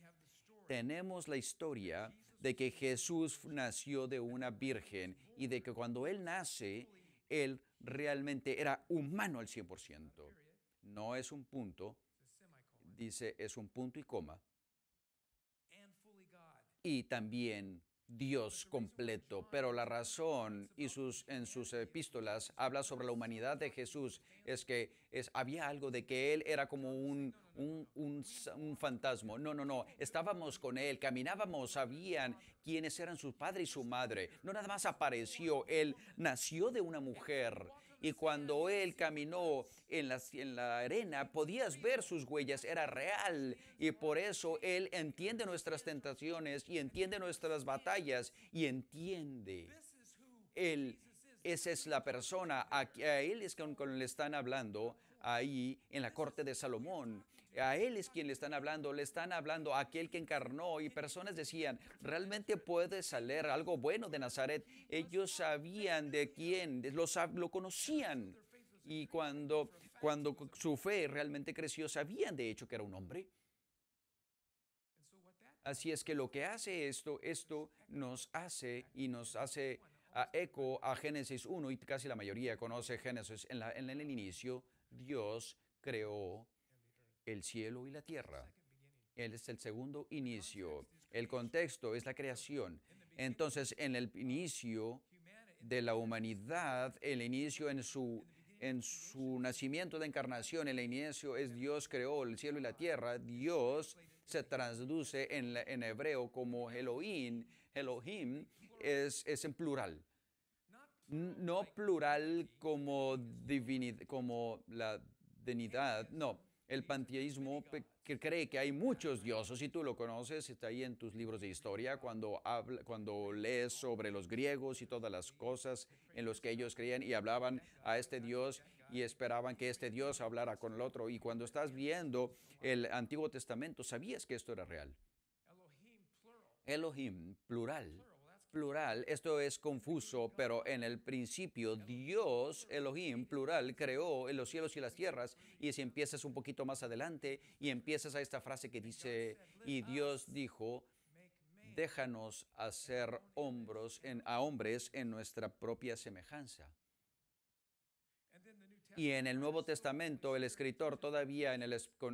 Tenemos la historia de que Jesús nació de una virgen y de que cuando Él nace, Él realmente era humano al 100%. No es un punto, dice, es un punto y coma. Y también Dios completo, pero la razón en sus epístolas habla sobre la humanidad de Jesús, es que había algo de que Él era como un fantasma. No, estábamos con Él, caminábamos, sabían quiénes eran su padre y su madre. No nada más apareció, Él nació de una mujer. Y cuando Él caminó en la arena, podías ver sus huellas, era real. Y por eso Él entiende nuestras tentaciones y entiende nuestras batallas y entiende. Esa es la persona, a Él es con quien le están hablando ahí en la corte de Salomón. A Él es quien le están hablando a aquel que encarnó, y personas decían, ¿realmente puede salir algo bueno de Nazaret? Ellos sabían de quién, lo conocían, y cuando su fe realmente creció, sabían de hecho que era un hombre. Así es que lo que hace esto nos hace eco a Génesis 1, y casi la mayoría conoce Génesis. En el inicio, Dios creó el cielo y la tierra. Él es el segundo inicio. El contexto es la creación. Entonces, en el inicio de la humanidad, el inicio en su nacimiento de encarnación, el inicio es Dios creó el cielo y la tierra. Dios se traduce en hebreo como Elohim. Elohim es en plural. No plural como la divinidad, no. El panteísmo que cree que hay muchos dioses, y tú lo conoces, está ahí en tus libros de historia, cuando lees sobre los griegos y todas las cosas en los que ellos creían y hablaban a este Dios y esperaban que este Dios hablara con el otro. Y cuando estás viendo el Antiguo Testamento, sabías que esto era real. Elohim, plural. Esto es confuso, pero en el principio Dios, Elohim, plural, creó los cielos y las tierras. Y si empiezas un poquito más adelante y empiezas a esta frase que dice, y Dios dijo, déjanos hacer a hombres en nuestra propia semejanza. Y en el Nuevo Testamento, el escritor todavía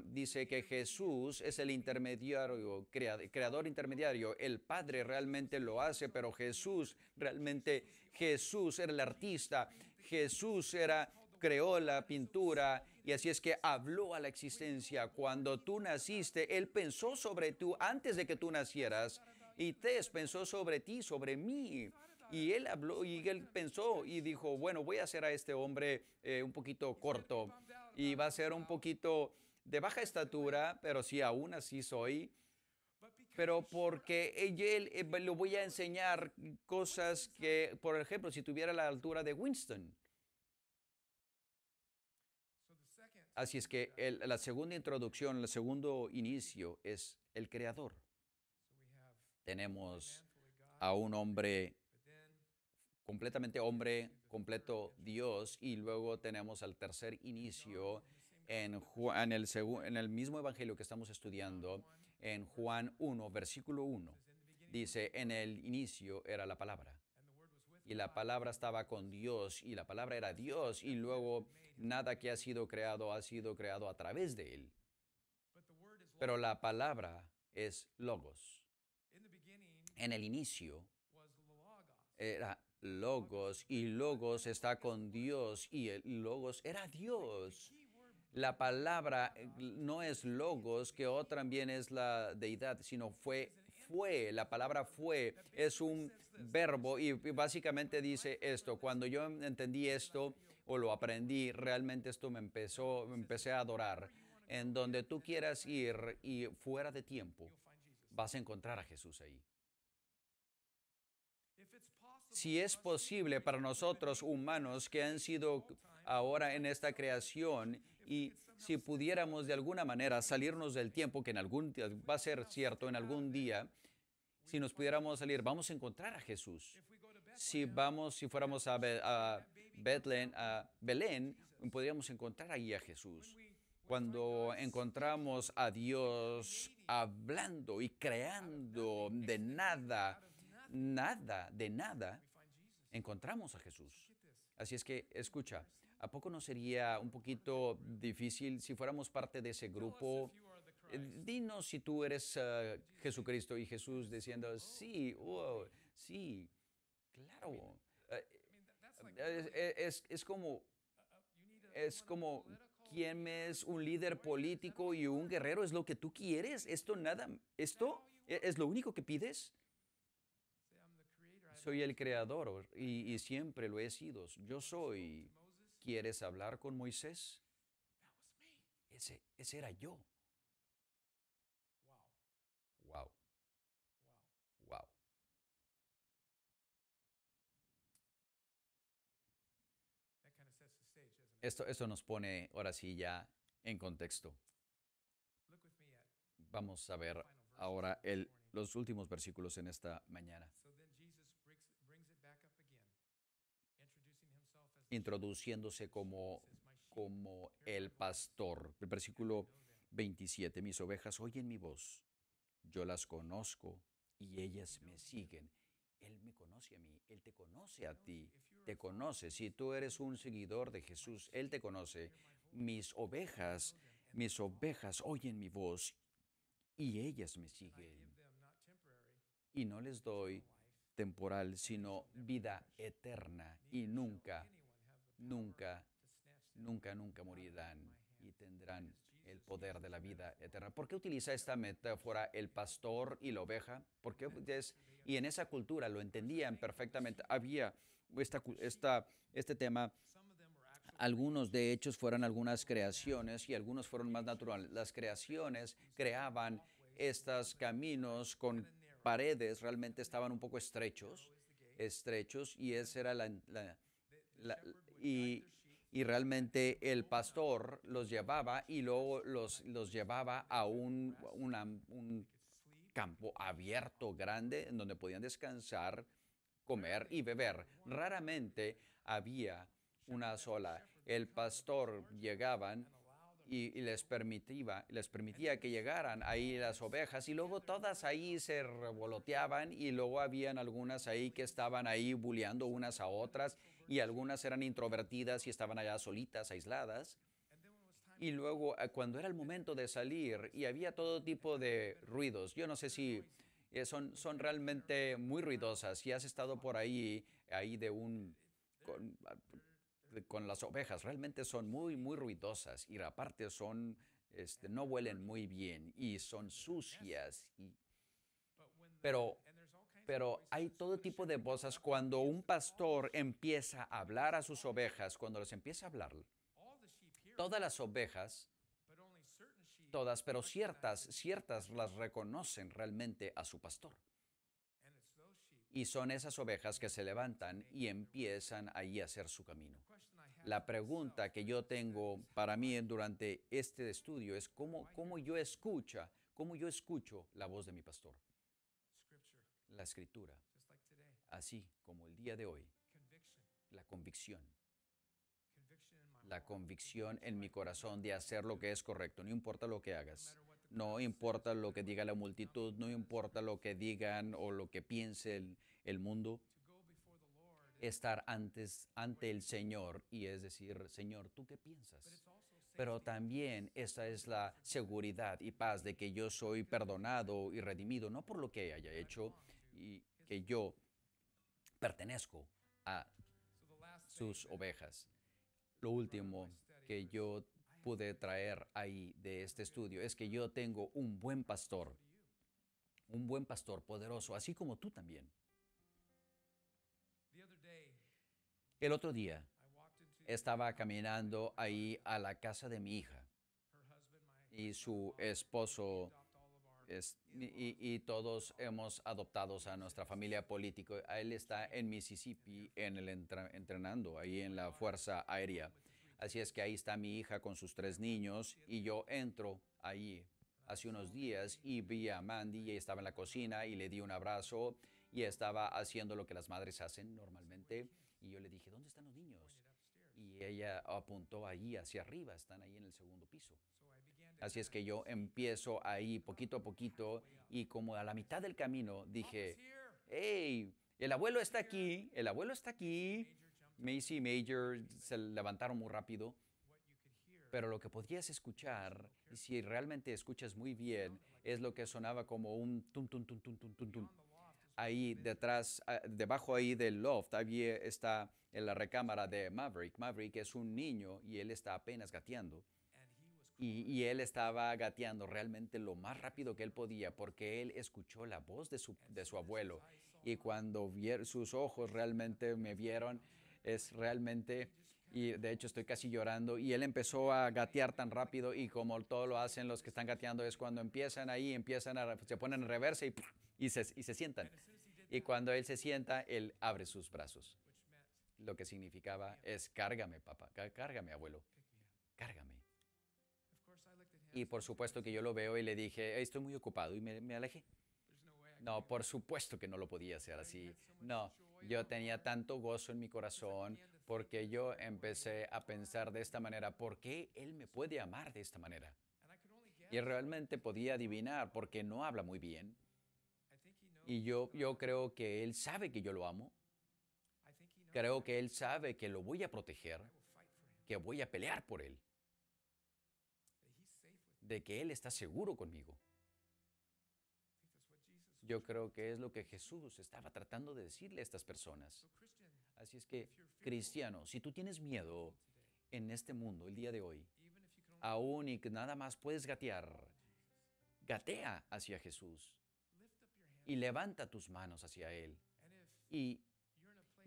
dice que Jesús es el intermediario, creador intermediario. El Padre realmente lo hace, pero Jesús era el artista. Jesús creó la pintura, y así es que habló a la existencia. Cuando tú naciste, Él pensó sobre tú antes de que tú nacieras, y pensó sobre ti, sobre mí. Y Él habló, y Él pensó y dijo, bueno, voy a hacer a este hombre un poquito corto, y va a ser un poquito de baja estatura, pero sí, aún así soy. Pero porque él le voy a enseñar cosas que, por ejemplo, si tuviera la altura de Winston. Así es que la segunda introducción, el segundo inicio es el creador. Tenemos a un hombre completamente hombre, completo Dios, y luego tenemos al tercer inicio en el mismo evangelio que estamos estudiando, en Juan 1, versículo 1. Dice, en el inicio era la palabra, y la palabra estaba con Dios, y la palabra era Dios, y luego nada que ha sido creado a través de Él. Pero la palabra es logos. En el inicio era Logos, y Logos está con Dios, y el Logos era Dios. La palabra no es Logos, que también es la deidad, sino fue. La palabra fue es un verbo y básicamente dice esto. Cuando yo entendí esto o lo aprendí, realmente esto empecé a adorar. En donde tú quieras ir y fuera de tiempo, vas a encontrar a Jesús ahí. Si es posible para nosotros humanos que han sido ahora en esta creación, y si pudiéramos de alguna manera salirnos del tiempo, que va a ser cierto en algún día, si nos pudiéramos salir, vamos a encontrar a Jesús. Si fuéramos a Belén, podríamos encontrar ahí a Jesús. Cuando encontramos a Dios hablando y creando de nada, encontramos a Jesús. Así es que, escucha, ¿a poco no sería un poquito difícil si fuéramos parte de ese grupo? Dinos si tú eres Jesucristo, y Jesús diciendo, sí, sí, claro. Es como ¿quién es un líder político y un guerrero? ¿Es lo que tú quieres? ¿Esto es lo único que pides? Soy el creador y siempre lo he sido. Yo soy. ¿Quieres hablar con Moisés? Ese era yo. Wow. Wow. Esto nos pone ahora sí ya en contexto. Vamos a ver ahora los últimos versículos en esta mañana. Introduciéndose como el pastor. El versículo 27. Mis ovejas oyen mi voz. Yo las conozco y ellas me siguen. Él me conoce a mí, Él te conoce a ti, te conoce. Si tú eres un seguidor de Jesús, Él te conoce. Mis ovejas oyen mi voz y ellas me siguen. Y no les doy temporal, sino vida eterna, y nunca morirán y tendrán el poder de la vida eterna. ¿Por qué utiliza esta metáfora el pastor y la oveja? Porque y en esa cultura lo entendían perfectamente. Había este tema. Algunos de hechos fueron algunas creaciones y algunos fueron más naturales. Las creaciones creaban estos caminos con paredes, realmente estaban un poco estrechos, y esa era y realmente el pastor los llevaba y luego los llevaba a un campo abierto grande en donde podían descansar, comer y beber. Raramente había una sola. El pastor llegaban y les permitía que llegaran ahí las ovejas, y luego todas ahí se revoloteaban, y luego habían algunas ahí que estaban ahí bulleando unas a otras, y algunas eran introvertidas y estaban allá solitas, aisladas. Y luego cuando era el momento de salir y había todo tipo de ruidos, yo no sé si son realmente muy ruidosas. Si has estado por ahí con las ovejas, realmente son muy, muy ruidosas, y aparte no huelen muy bien y son sucias. Pero hay todo tipo de cosas. Cuando un pastor empieza a hablar a sus ovejas, cuando les empieza a hablar, todas las ovejas, pero ciertas las reconocen realmente a su pastor. Y son esas ovejas que se levantan y empiezan ahí a hacer su camino. La pregunta que yo tengo para mí durante este estudio es cómo yo escucho la voz de mi pastor. La escritura, así como el día de hoy, la convicción en mi corazón de hacer lo que es correcto, no importa lo que hagas, no importa lo que diga la multitud, no importa lo que digan o lo que piense el mundo. Estar ante el Señor y es decir, Señor, ¿tú qué piensas? Pero también esa es la seguridad y paz de que yo soy perdonado y redimido, no por lo que haya hecho y que yo pertenezco a sus ovejas. Lo último que yo pude traer ahí de este estudio es que yo tengo un buen pastor poderoso, así como tú también. El otro día estaba caminando ahí a la casa de mi hija y su esposo y todos hemos adoptado a nuestra familia política. Él está en Mississippi entrenando ahí en la Fuerza Aérea. Así es que ahí está mi hija con sus 3 niños y yo entro ahí hace unos días y vi a Mandy y ella estaba en la cocina y le di un abrazo y estaba haciendo lo que las madres hacen normalmente y yo le dije, ¿dónde están los niños? Y ella apuntó allí hacia arriba, están ahí en el 2º piso. Así es que yo empiezo ahí poquito a poquito y como a la mitad del camino dije, hey, el abuelo está aquí, el abuelo está aquí. Macy y Major se levantaron muy rápido, pero lo que podías escuchar, y si realmente escuchas muy bien, es lo que sonaba como un tum, tum, tum, tum, tum, tum, tum. Ahí detrás, debajo ahí del loft, ahí está en la recámara de Maverick. Maverick es un niño y él está apenas gateando. Y él estaba gateando realmente lo más rápido que él podía porque él escuchó la voz de su abuelo. Y cuando sus ojos realmente me vieron, es realmente, y de hecho estoy casi llorando, y él empezó a gatear tan rápido y como todo lo hacen los que están gateando es cuando empiezan ahí, se ponen en reversa y se sientan. Y cuando él se sienta, él abre sus brazos. Lo que significaba es, cárgame, papá, cárgame, abuelo, cárgame. Y por supuesto que yo lo veo y le dije, estoy muy ocupado y me alejé. No, por supuesto que no lo podía hacer así. No, yo tenía tanto gozo en mi corazón porque yo empecé a pensar de esta manera, ¿por qué él me puede amar de esta manera? Y realmente podía adivinar porque no habla muy bien. Y yo creo que él sabe que yo lo amo. Creo que él sabe que lo voy a proteger, que voy a pelear por él. De que él está seguro conmigo. Yo creo que es lo que Jesús estaba tratando de decirle a estas personas. Así es que, cristiano, si tú tienes miedo en este mundo el día de hoy, aún y que nada más puedes gatear, gatea hacia Jesús y levanta tus manos hacia Él. Y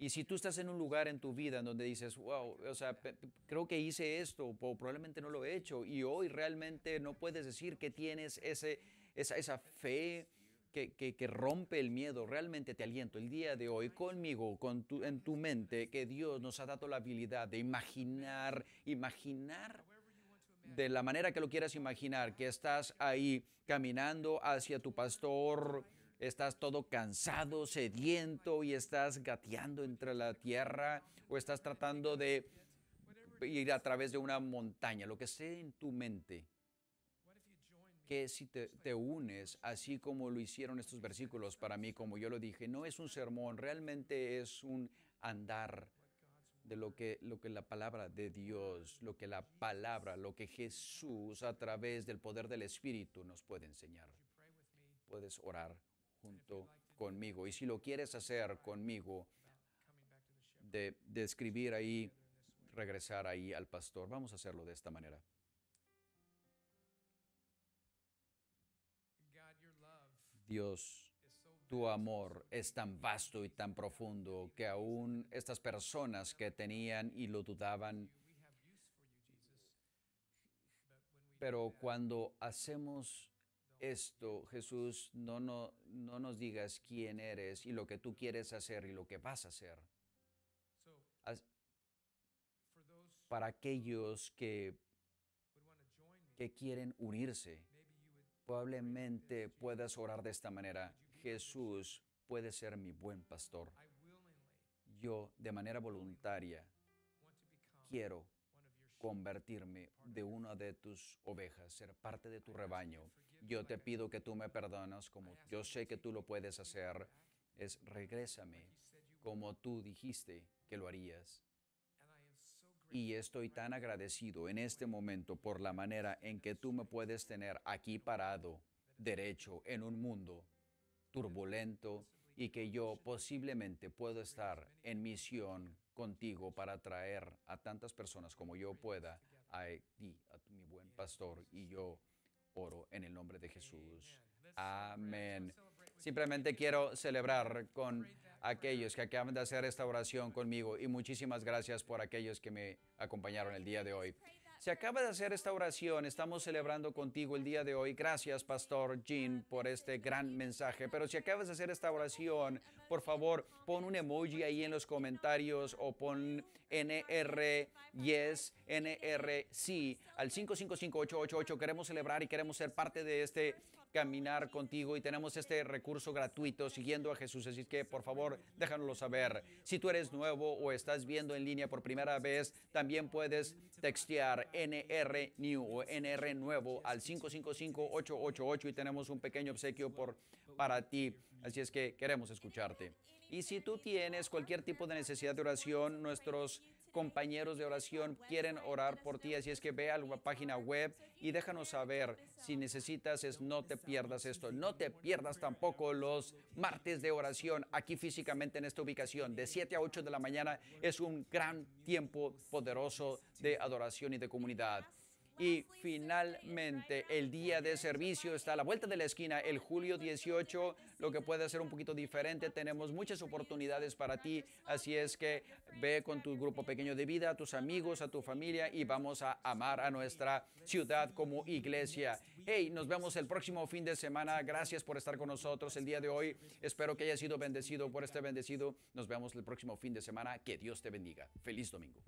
si tú estás en un lugar en tu vida en donde dices, wow, o sea, creo que hice esto, o probablemente no lo he hecho, y hoy realmente no puedes decir que tienes esa fe que rompe el miedo, realmente te aliento el día de hoy conmigo, en tu mente, que Dios nos ha dado la habilidad de imaginar de la manera que lo quieras imaginar, que estás ahí caminando hacia tu pastor, estás todo cansado, sediento y estás gateando entre la tierra o estás tratando de ir a través de una montaña, lo que sea en tu mente. Que si te unes, así como lo hicieron estos versículos para mí, como yo lo dije, no es un sermón, realmente es un andar de lo que la palabra de Dios, lo que Jesús a través del poder del Espíritu nos puede enseñar. Puedes orar junto conmigo. Y si lo quieres hacer conmigo, de escribir ahí, regresar ahí al pastor, vamos a hacerlo de esta manera. Dios, tu amor es tan vasto y tan profundo que aún estas personas que tenían y lo dudaban, pero cuando hacemos esto, Jesús, no nos digas quién eres y lo que tú quieres hacer y lo que vas a hacer. Para aquellos que quieren unirse, probablemente puedas orar de esta manera. Jesús puede ser mi buen pastor. Yo, de manera voluntaria, quiero convertirme de una de tus ovejas, ser parte de tu rebaño. Yo te pido que tú me perdonas como yo sé que tú lo puedes hacer. Regrésame como tú dijiste que lo harías. Y estoy tan agradecido en este momento por la manera en que tú me puedes tener aquí parado, derecho, en un mundo turbulento y que yo posiblemente puedo estar en misión contigo para traer a tantas personas como yo pueda a ti, a mi buen pastor, y yo oro en el nombre de Jesús. Amén. Simplemente quiero celebrar con aquellos que acaban de hacer esta oración conmigo y muchísimas gracias por aquellos que me acompañaron el día de hoy. Si acaba de hacer esta oración, estamos celebrando contigo el día de hoy. Gracias, Pastor Gene, por este gran mensaje. Pero si acabas de hacer esta oración, por favor, pon un emoji ahí en los comentarios o pon NR Yes, NR Sí al 555888. Queremos celebrar y queremos ser parte de este caminar contigo y tenemos este recurso gratuito siguiendo a Jesús, así que por favor déjanoslo saber. Si tú eres nuevo o estás viendo en línea por primera vez, también puedes textear NR New o NR Nuevo al 555888 y tenemos un pequeño obsequio para ti, así es que queremos escucharte. Y si tú tienes cualquier tipo de necesidad de oración, nuestros compañeros de oración quieren orar por ti, así es que ve a la página web y déjanos saber si necesitas. No te pierdas esto, no te pierdas tampoco los martes de oración aquí físicamente en esta ubicación de 7 a 8 de la mañana. Es un gran tiempo poderoso de adoración y de comunidad. Y finalmente, el día de servicio está a la vuelta de la esquina, el julio 18, lo que puede ser un poquito diferente. Tenemos muchas oportunidades para ti, así es que ve con tu grupo pequeño de vida, a tus amigos, a tu familia y vamos a amar a nuestra ciudad como iglesia. Hey, nos vemos el próximo fin de semana. Gracias por estar con nosotros el día de hoy. Espero que hayas sido bendecido por este bendecido. Nos vemos el próximo fin de semana. Que Dios te bendiga. Feliz domingo.